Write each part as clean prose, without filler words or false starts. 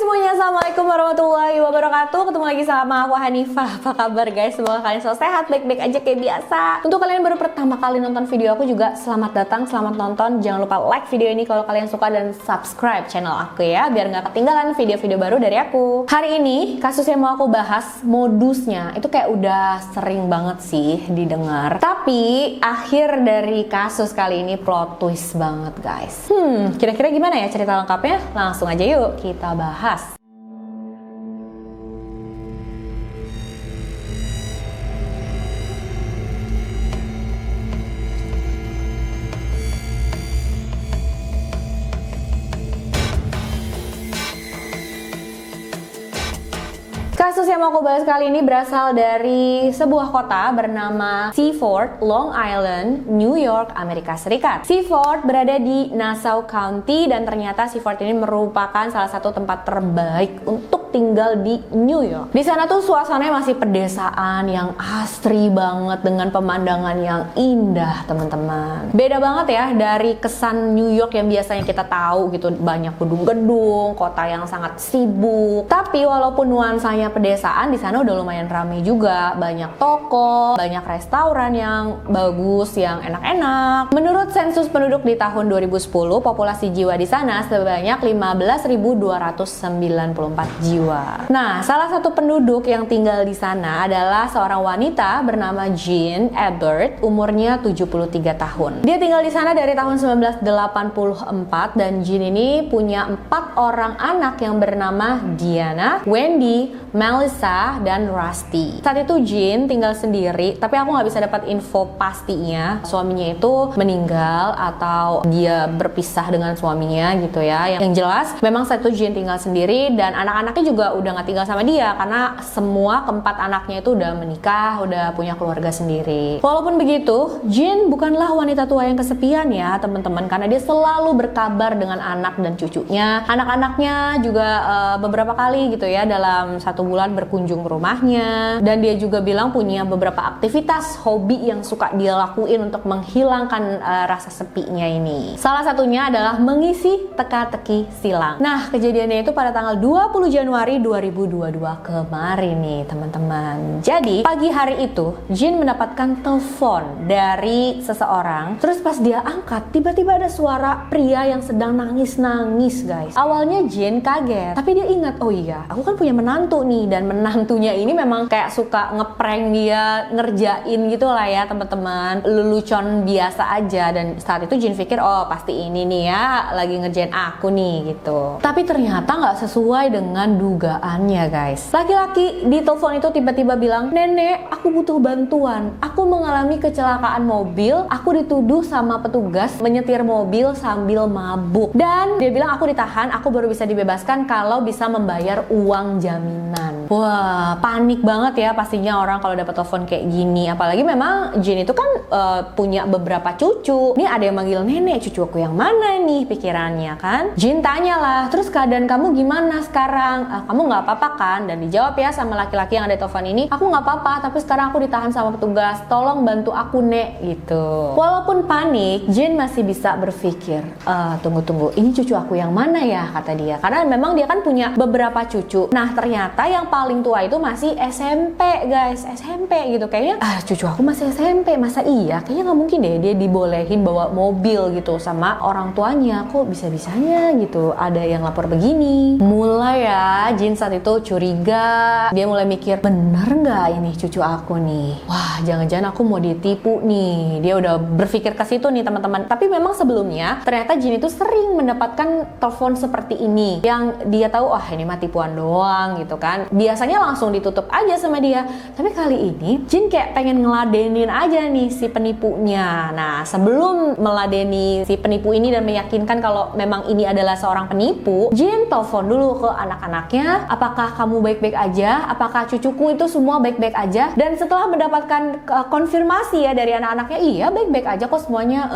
semuanya, assalamualaikum warahmatullahi wabarakatuh. Ketemu lagi sama aku Hanifah. Apa kabar guys? Semoga kalian selalu sehat, baik-baik aja kayak biasa. Untuk kalian baru pertama kali nonton video aku juga selamat datang, selamat nonton. Jangan lupa like video ini kalau kalian suka dan subscribe channel aku ya, biar nggak ketinggalan video-video baru dari aku. Hari ini kasus yang mau aku bahas, modusnya itu kayak udah sering banget sih didengar. Tapi akhir dari kasus kali ini plot twist banget guys. Kira-kira gimana ya cerita lengkapnya? Langsung aja yuk kita bahas. Kasus yang mau aku bahas kali ini berasal dari sebuah kota bernama Seaford, Long Island, New York, Amerika Serikat. Seaford berada di Nassau County dan ternyata Seaford ini merupakan salah satu tempat terbaik untuk tinggal di New York. Di sana tuh suasananya masih pedesaan yang asri banget dengan pemandangan yang indah, teman-teman. Beda banget ya dari kesan New York yang biasanya kita tahu gitu, banyak gedung-gedung, kota yang sangat sibuk. Tapi walaupun nuansanya pedesaan, di sana udah lumayan ramai juga, banyak toko, banyak restoran yang bagus, yang enak-enak. Menurut sensus penduduk di tahun 2010, populasi jiwa di sana sebanyak 15.294 jiwa. Nah, salah satu penduduk yang tinggal di sana adalah seorang wanita bernama Jean Ebert, umurnya 73 tahun. Dia tinggal di sana dari tahun 1984 dan Jean ini punya 4 orang anak yang bernama Diana, Wendy, Melissa, dan Rusty. Saat itu Jean tinggal sendiri, tapi aku nggak bisa dapat info pastinya suaminya itu meninggal atau dia berpisah dengan suaminya gitu ya. Yang jelas memang saat itu Jean tinggal sendiri dan anak-anaknya juga udah nggak tinggal sama dia karena semua keempat anaknya itu udah menikah, udah punya keluarga sendiri. Walaupun begitu, Jean bukanlah wanita tua yang kesepian ya teman-teman, karena dia selalu berkabar dengan anak dan cucunya. Anak-anaknya juga beberapa kali gitu ya dalam satu bulan berkunjung ke rumahnya, dan dia juga bilang punya beberapa aktivitas hobi yang suka dia lakuin untuk menghilangkan rasa sepinya ini. Salah satunya adalah mengisi teka-teki silang. Nah, kejadiannya itu pada tanggal 20 Januari 2022 kemarin nih teman-teman. Jadi pagi hari itu Jean mendapatkan telepon dari seseorang. Terus pas dia angkat, tiba-tiba ada suara pria yang sedang nangis-nangis guys. Awalnya Jean kaget, tapi dia ingat, oh iya aku kan punya menantu nih, dan menantunya ini memang kayak suka ngeprank dia, ngerjain gitu lah ya teman-teman, lelucon biasa aja. Dan saat itu Jean pikir, oh pasti ini nih ya lagi ngerjain aku nih gitu. Tapi ternyata nggak sesuai dengan dugaannya guys. Laki-laki di telepon itu tiba-tiba bilang, nenek aku butuh bantuan, aku mengalami kecelakaan mobil, aku dituduh sama petugas menyetir mobil sambil mabuk, dan dia bilang aku ditahan, aku baru bisa dibebaskan kalau bisa membayar uang jaminan. Wah, panik banget ya pastinya orang kalau dapat telepon kayak gini. Apalagi memang Jean itu kan punya beberapa cucu. Ini ada yang manggil nenek, cucu aku yang mana nih pikirannya kan. Jean tanyalah, terus keadaan kamu gimana sekarang? Kamu nggak apa-apa kan? Dan dijawab ya sama laki-laki yang ada di telepon ini, aku nggak apa-apa, tapi sekarang aku ditahan sama petugas, tolong bantu aku nek gitu. Walaupun panik, Jean masih bisa berpikir, tunggu, ini cucu aku yang mana ya, kata dia. Karena memang dia kan punya beberapa cucu. Nah ternyata yang paling tua itu masih SMP guys, SMP gitu. Kayaknya cucu aku masih SMP, masa iya? Kayaknya nggak mungkin deh dia dibolehin bawa mobil gitu sama orang tuanya. Kok bisa-bisanya gitu ada yang lapor begini. Mulai ya Jean saat itu curiga, dia mulai mikir, bener nggak ini cucu aku nih? Wah, jangan-jangan aku mau ditipu nih. Dia udah berpikir ke situ nih teman-teman. Tapi memang sebelumnya ternyata Jean itu sering mendapatkan telepon seperti ini yang dia tahu, ini mah tipuan doang gitu kan. Biasanya langsung ditutup aja sama dia. Tapi kali ini Jean kayak pengen ngeladenin aja nih si penipunya. Nah, sebelum meladeni si penipu ini dan meyakinkan kalau memang ini adalah seorang penipu, Jean telepon dulu ke anak-anaknya. anaknya, apakah kamu baik-baik aja, apakah cucuku itu semua baik-baik aja. Dan setelah mendapatkan konfirmasi ya dari anak-anaknya, iya baik-baik aja kok semuanya,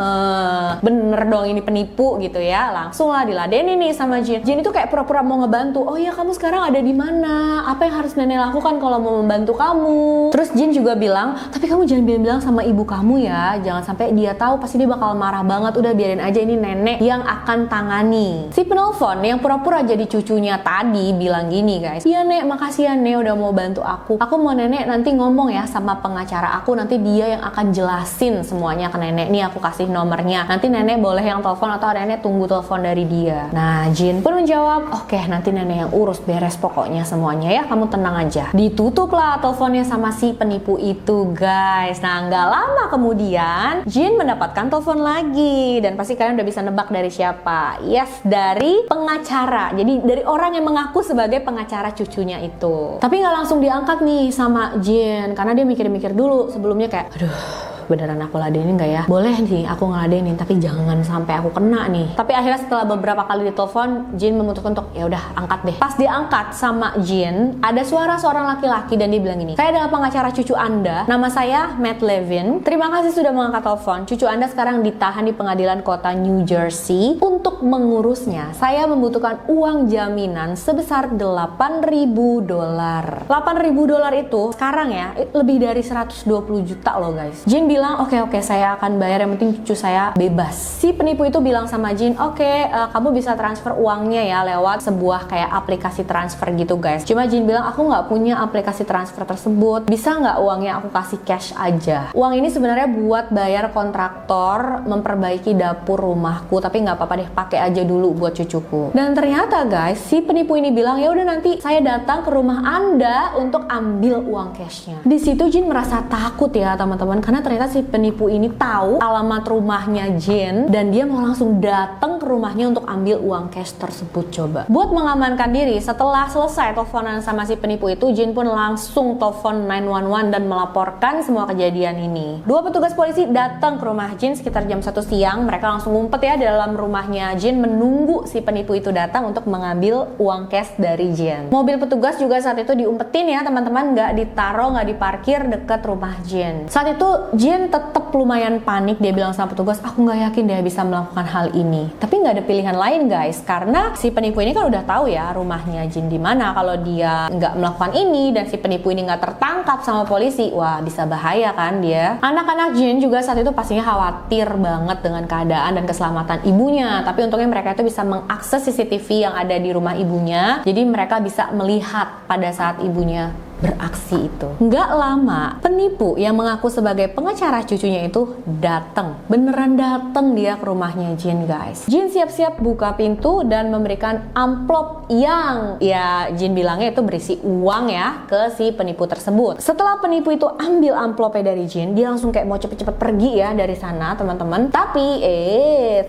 bener dong ini penipu gitu ya, langsung lah diladenin nih sama Jin. Jin itu kayak pura-pura mau ngebantu. Oh iya, kamu sekarang ada di mana? Apa yang harus nenek lakukan kalau mau membantu kamu? Terus Jin juga bilang, tapi kamu jangan bilang-bilang sama ibu kamu ya, jangan sampai dia tahu, pasti dia bakal marah banget. Udah biarin aja, ini nenek yang akan tangani. Si penelpon yang pura-pura jadi cucunya tadi bilang gini guys, iya nek, makasih ya nek udah mau bantu aku mau nenek nanti ngomong ya sama pengacara aku, nanti dia yang akan jelasin semuanya ke nenek. Nih aku kasih nomornya, nanti nenek boleh yang telepon atau nenek tunggu telepon dari dia. Nah Jin pun menjawab, oke nanti nenek yang urus, beres pokoknya semuanya ya, kamu tenang aja. Ditutup lah teleponnya sama si penipu itu guys. Nah nggak lama kemudian Jin mendapatkan telepon lagi, dan pasti kalian udah bisa nebak dari siapa. Yes, dari pengacara. Jadi dari orang yang mengaku sebagai pengacara cucunya itu. Tapi nggak langsung diangkat nih sama Jin, karena dia mikir-mikir dulu sebelumnya kayak, aduh beneran aku ladenin nggak ya? Boleh nih aku ngeladenin, tapi jangan sampai aku kena nih. Tapi akhirnya setelah beberapa kali ditelepon, Jin memutuskan untuk ya udah angkat deh. Pas diangkat sama Jin, ada suara seorang laki-laki dan dia bilang gini, saya adalah pengacara cucu Anda, nama saya Matt Levin. Terima kasih sudah mengangkat telepon. Cucu Anda sekarang ditahan di pengadilan kota New Jersey. Untuk mengurusnya, saya membutuhkan uang jaminan sebesar $8.000. $8.000 itu sekarang ya lebih dari 120 juta loh guys. Jin bilang oke, saya akan bayar, yang penting cucu saya bebas. Si penipu itu bilang sama Jin, kamu bisa transfer uangnya ya lewat sebuah kayak aplikasi transfer gitu guys. Cuma Jin bilang, aku nggak punya aplikasi transfer tersebut, bisa nggak uangnya aku kasih cash aja. Uang ini sebenarnya buat bayar kontraktor memperbaiki dapur rumahku, tapi nggak apa-apa deh, pakai aja dulu buat cucuku. Dan ternyata guys, si penipu ini bilang, ya udah nanti saya datang ke rumah Anda untuk ambil uang cashnya. Di situ Jin merasa takut ya teman-teman, karena ternyata si penipu ini tahu alamat rumahnya Jin dan dia mau langsung datang ke rumahnya untuk ambil uang cash tersebut. Coba buat mengamankan diri, setelah selesai teleponan sama si penipu itu, Jin pun langsung telepon 911 dan melaporkan semua kejadian ini. Dua petugas polisi datang ke rumah Jin sekitar jam 1 siang. Mereka langsung ngumpet ya di dalam rumahnya Jin menunggu si penipu itu datang untuk mengambil uang cash dari Jin. Mobil petugas juga saat itu diumpetin ya teman-teman, nggak ditaruh, nggak diparkir dekat rumah Jin. Saat itu Jin tetap lumayan panik. Dia bilang sama petugas, aku nggak yakin dia bisa melakukan hal ini. Tapi nggak ada pilihan lain guys, karena si penipu ini kan udah tahu ya rumahnya Jin di mana. Kalau dia nggak melakukan ini dan si penipu ini nggak tertangkap sama polisi, wah bisa bahaya kan dia. Anak-anak Jin juga saat itu pastinya khawatir banget dengan keadaan dan keselamatan ibunya. Tapi untungnya mereka itu bisa mengakses CCTV yang ada di rumah ibunya, jadi mereka bisa melihat pada saat ibunya beraksi itu. Nggak lama, penipu yang mengaku sebagai pengacara cucunya itu datang. Beneran datang dia ke rumahnya Jin guys. Jin siap-siap buka pintu dan memberikan amplop yang ya Jin bilangnya itu berisi uang ya ke si penipu tersebut. Setelah penipu itu ambil amplopnya dari Jin, dia langsung kayak mau cepet-cepet pergi ya dari sana teman-teman. Tapi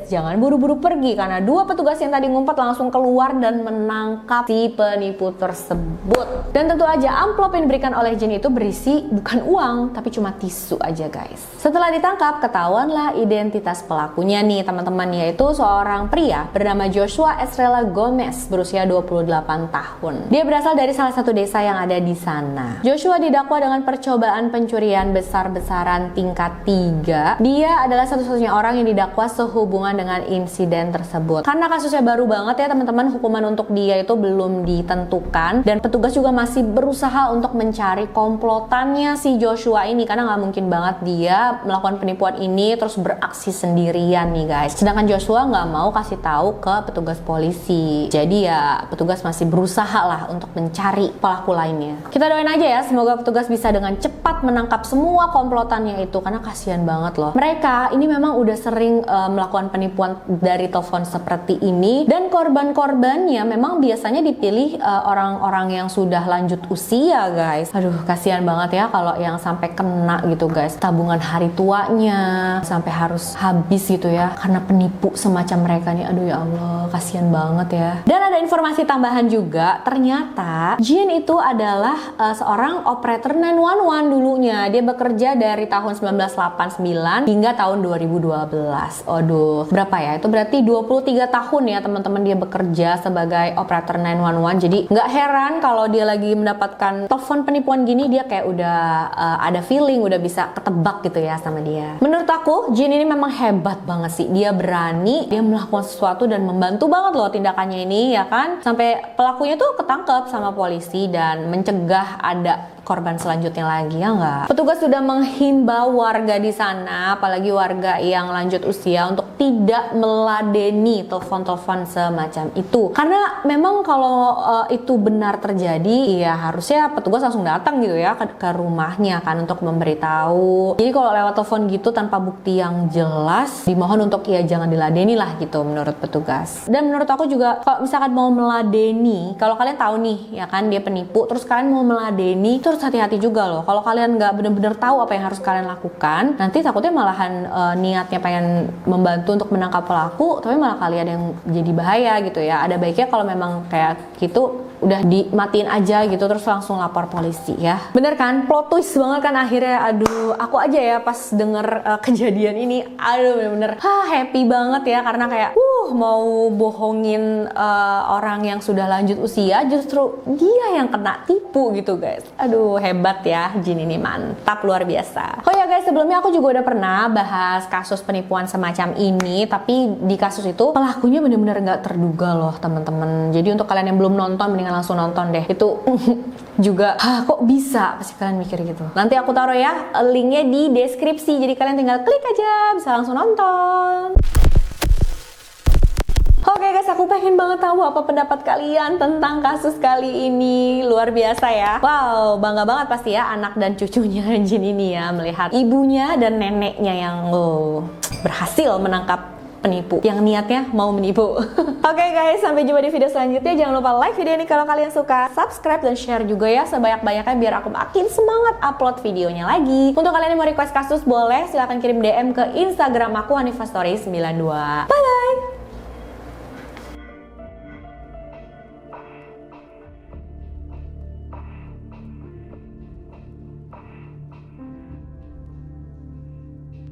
jangan buru-buru pergi, karena dua petugas yang tadi ngumpet langsung keluar dan menangkap si penipu tersebut. Dan tentu aja amplop yang diberikan oleh Jin itu berisi bukan uang, tapi cuma tisu aja guys. Setelah ditangkap, ketahuanlah identitas pelakunya nih teman-teman, yaitu seorang pria bernama Joshua Estrella Gomez, berusia 28 tahun. Dia berasal dari salah satu desa yang ada di sana. Joshua didakwa dengan percobaan pencurian besar-besaran tingkat 3. Dia adalah satu-satunya orang yang didakwa sehubungan dengan insiden tersebut. Karena kasusnya baru banget ya teman-teman, hukuman untuk dia itu belum ditentukan, dan petugas juga masih berusaha untuk mencari komplotannya si Joshua ini, karena nggak mungkin banget dia melakukan penipuan ini terus beraksi sendirian nih guys. Sedangkan Joshua nggak mau kasih tahu ke petugas polisi, jadi ya petugas masih berusaha lah untuk mencari pelaku lainnya. Kita doain aja ya, semoga petugas bisa dengan cepat menangkap semua komplotannya itu, karena kasihan banget loh. Mereka ini memang udah sering melakukan penipuan dari telepon seperti ini, dan korban-korbannya memang biasanya dipilih orang-orang yang sudah lanjut usia Iya guys, aduh kasihan banget ya kalau yang sampai kena gitu guys, tabungan hari tuanya sampai harus habis gitu ya karena penipu semacam mereka nih. Aduh ya Allah, kasihan banget ya. Dan ada informasi tambahan juga, ternyata Jin itu adalah seorang operator 911 dulunya. Dia bekerja dari tahun 1989 hingga tahun 2012. Aduh, berapa ya? Itu berarti 23 tahun ya teman-teman dia bekerja sebagai operator 911. Jadi nggak heran kalau dia lagi mendapatkan telepon penipuan gini, dia kayak udah ada feeling, udah bisa ketebak gitu ya sama dia. Menurut aku, Jin ini memang hebat banget sih. Dia berani, dia melakukan sesuatu dan membantu banget loh tindakannya ini ya kan. Sampai pelakunya tuh ketangkep sama polisi dan mencegah ada korban selanjutnya lagi, ya nggak? Petugas sudah menghimbau warga di sana, apalagi warga yang lanjut usia, untuk tidak meladeni telepon-telepon semacam itu. Karena memang kalau itu benar terjadi, ya harusnya petugas langsung datang gitu ya ke rumahnya kan untuk memberitahu. Jadi kalau lewat telepon gitu tanpa bukti yang jelas, dimohon untuk ya jangan diladeni lah gitu menurut petugas. Dan menurut aku juga kalau misalkan mau meladeni, kalau kalian tahu nih ya kan dia penipu, terus kalian mau meladeni, terus hati-hati juga loh. Kalau kalian nggak bener-bener tahu apa yang harus kalian lakukan, nanti takutnya malahan niatnya pengen membantu untuk menangkap pelaku, tapi malah kalian yang jadi bahaya gitu ya. Ada baiknya kalau memang kayak gitu udah dimatiin aja gitu, terus langsung lapor polisi ya. Bener kan? Plot twist banget kan akhirnya. Aduh, aku aja ya pas denger kejadian ini, aduh bener-bener happy banget ya, karena kayak mau bohongin orang yang sudah lanjut usia, justru dia yang kena tipu gitu guys. Aduh, hebat ya Jin ini, mantap, luar biasa. Oh ya guys, sebelumnya aku juga udah pernah bahas kasus penipuan semacam ini, tapi di kasus itu pelakunya bener-bener nggak terduga loh teman-teman. Jadi untuk kalian yang belum nonton, mendingan langsung nonton deh. Itu juga kok bisa, pasti kalian mikir gitu. Nanti aku taruh ya linknya di deskripsi, jadi kalian tinggal klik aja bisa langsung nonton. Oke guys, aku pengen banget tahu apa pendapat kalian tentang kasus kali ini. Luar biasa ya. Wow, bangga banget pasti ya anak dan cucunya Jin ini ya, melihat ibunya dan neneknya yang berhasil menangkap penipu yang niatnya mau menipu. Oke guys, sampai jumpa di video selanjutnya. Jangan lupa like video ini kalau kalian suka, subscribe dan share juga ya sebanyak-banyaknya biar aku makin semangat upload videonya lagi. Untuk kalian yang mau request kasus boleh silahkan kirim DM ke Instagram aku, Hanifa Story 92. Bye bye.